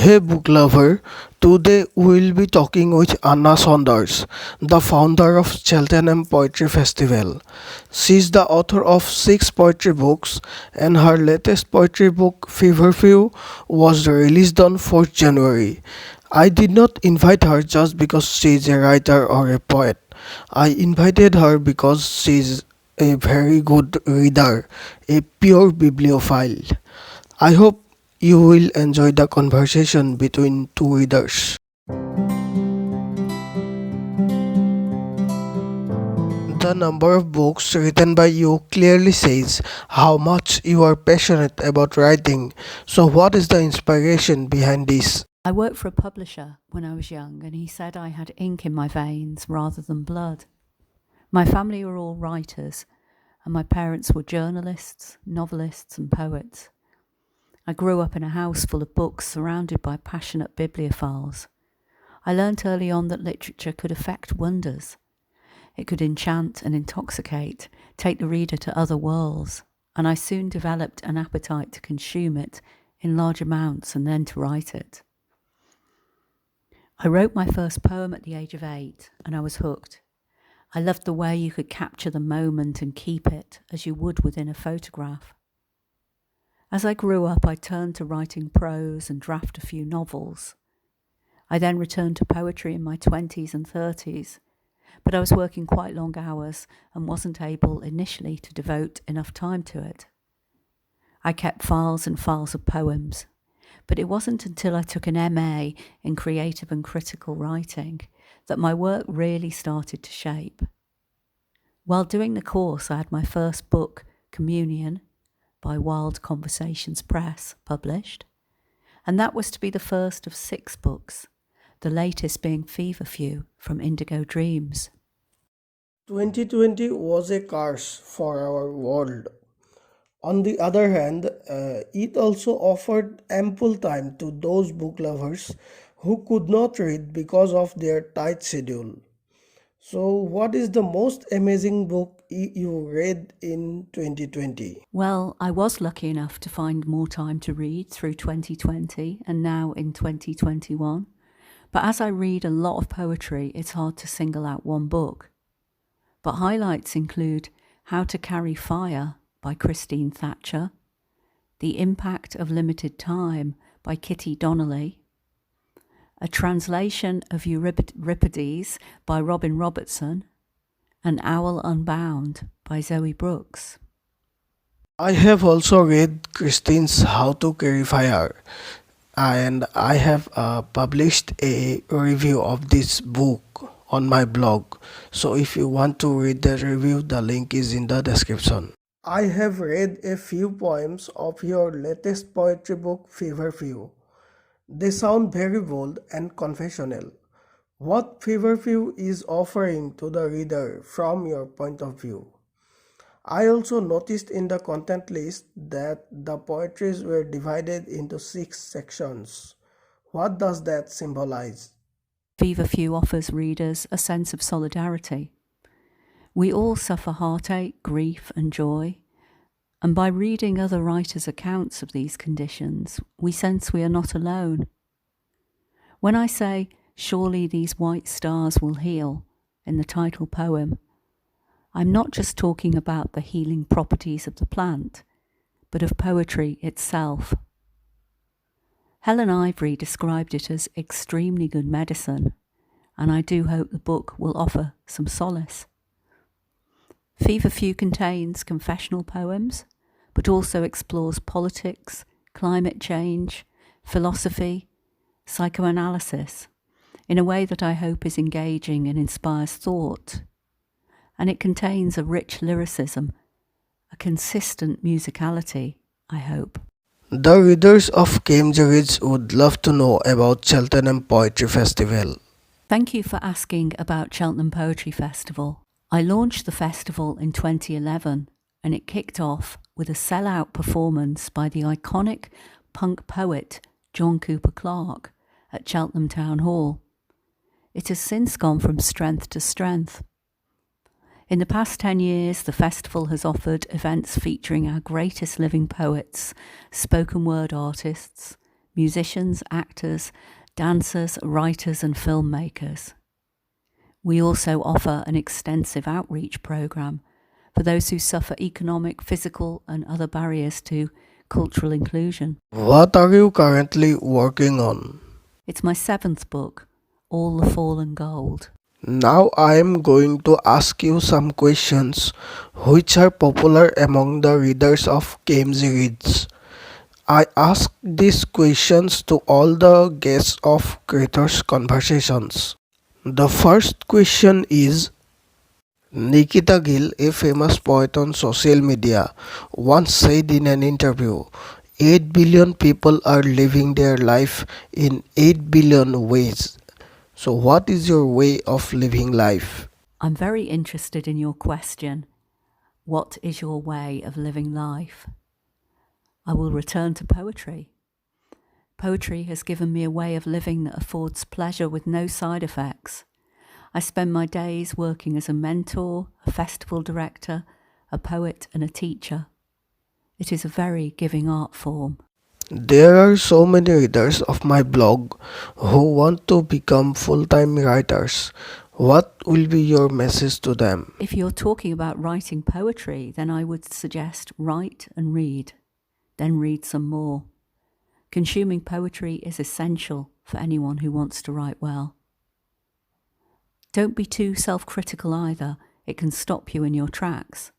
Hey book lover, today we'll be talking with Anna Saunders, the founder of Cheltenham Poetry Festival. She's the author of 6 poetry books and her latest poetry book Feverfew was released on 4th January. I did not invite her just because she's a writer or a poet. I invited her because she's a very good reader, a pure bibliophile. I hope you will enjoy the conversation between two readers. The number of books written by you clearly says how much you are passionate about writing. So, what is the inspiration behind this? I worked for a publisher when I was young, and he said I had ink in my veins rather than blood. My family were all writers, and my parents were journalists, novelists, and poets. I grew up in a house full of books surrounded by passionate bibliophiles. I learnt early on that literature could effect wonders. It could enchant and intoxicate, take the reader to other worlds, and I soon developed an appetite to consume it in large amounts and then to write it. I wrote my first poem at the age of 8, and I was hooked. I loved the way you could capture the moment and keep it as you would within a photograph. As I grew up, I turned to writing prose and draft a few novels. I then returned to poetry in my 20s and 30s, but I was working quite long hours and wasn't able initially to devote enough time to it. I kept files and files of poems, but it wasn't until I took an MA in creative and critical writing that my work really started to shape. While doing the course, I had my first book, Communion, by Wild Conversations Press, published, and that was to be the first of 6 books, the latest being Feverfew from Indigo Dreams. 2020 was a curse for our world. On the other hand, it also offered ample time to those book lovers who could not read because of their tight schedule. So, what is the most amazing book you read in 2020? Well, I was lucky enough to find more time to read through 2020 and now in 2021. But as I read a lot of poetry, it's hard to single out one book. But highlights include How to Carry Fire by Christine Thatcher, The Impact of Limited Time by Kitty Donnelly, a translation of Euripides by Robin Robertson, An Owl Unbound by Zoe Brooks. I have also read Christine's How to Carry Fire, and I have published a review of this book on my blog. So if you want to read the review, the link is in the description. I have read a few poems of your latest poetry book, Feverfew. They sound very bold and confessional. What Feverfew is offering to the reader from your point of view? I also noticed in the content list that the poetries were divided into 6 sections. What does that symbolize? Feverfew offers readers a sense of solidarity. We all suffer heartache, grief, and joy, and by reading other writers' accounts of these conditions, we sense we are not alone. When I say, "Surely these white stars will heal," in the title poem, I'm not just talking about the healing properties of the plant, but of poetry itself. Helen Ivory described it as extremely good medicine, and I do hope the book will offer some solace. Feverfew contains confessional poems, but also explores politics, climate change, philosophy, psychoanalysis, in a way that I hope is engaging and inspires thought. And it contains a rich lyricism, a consistent musicality, I hope. The readers of Cambridge would love to know about Cheltenham Poetry Festival. Thank you for asking about Cheltenham Poetry Festival. I launched the festival in 2011, and it kicked off with a sellout performance by the iconic punk poet John Cooper Clarke at Cheltenham Town Hall. It has since gone from strength to strength. In the past 10 years, the festival has offered events featuring our greatest living poets, spoken word artists, musicians, actors, dancers, writers, and filmmakers. We also offer an extensive outreach program for those who suffer economic, physical, and other barriers to cultural inclusion. What are you currently working on? It's my 7th book, All the Fallen Gold. Now I am going to ask you some questions which are popular among the readers of KMG Reads. I ask these questions to all the guests of Creators Conversations. The first question is, Nikita Gill, a famous poet on social media, once said in an interview, 8 billion people are living their life in 8 billion ways. So, what is your way of living life? I'm very interested in your question. What is your way of living life? I will return to poetry. Poetry has given me a way of living that affords pleasure with no side effects. I spend my days working as a mentor, a festival director, a poet, and a teacher. It is a very giving art form. There are so many readers of my blog who want to become full time writers. What will be your message to them? If you're talking about writing poetry, then I would suggest write and read, then read some more. Consuming poetry is essential for anyone who wants to write well. Don't be too self-critical either. It can stop you in your tracks.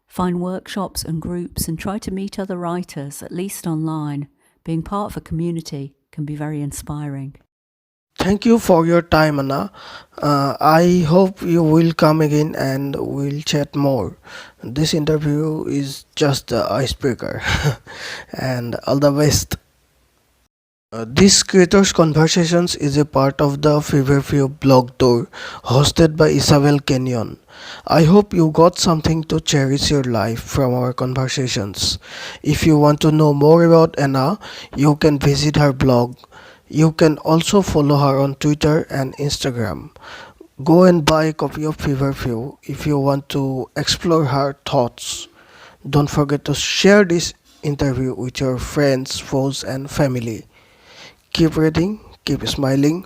Find workshops and groups and try to meet other writers, at least online. Being part of a community can be very inspiring. Thank you for your time, Anna. I hope you will come again and we'll chat more. This interview is just the icebreaker. And all the best. This Creators Conversations is a part of the Feverfew blog tour hosted by Isabel Kenyon. I hope you got something to cherish your life from our conversations. If you want to know more about Anna, you can visit her blog. You can also follow her on Twitter and Instagram. Go and buy a copy of Feverfew if you want to explore her thoughts. Don't forget to share this interview with your friends, foes, and family. Keep reading, keep smiling.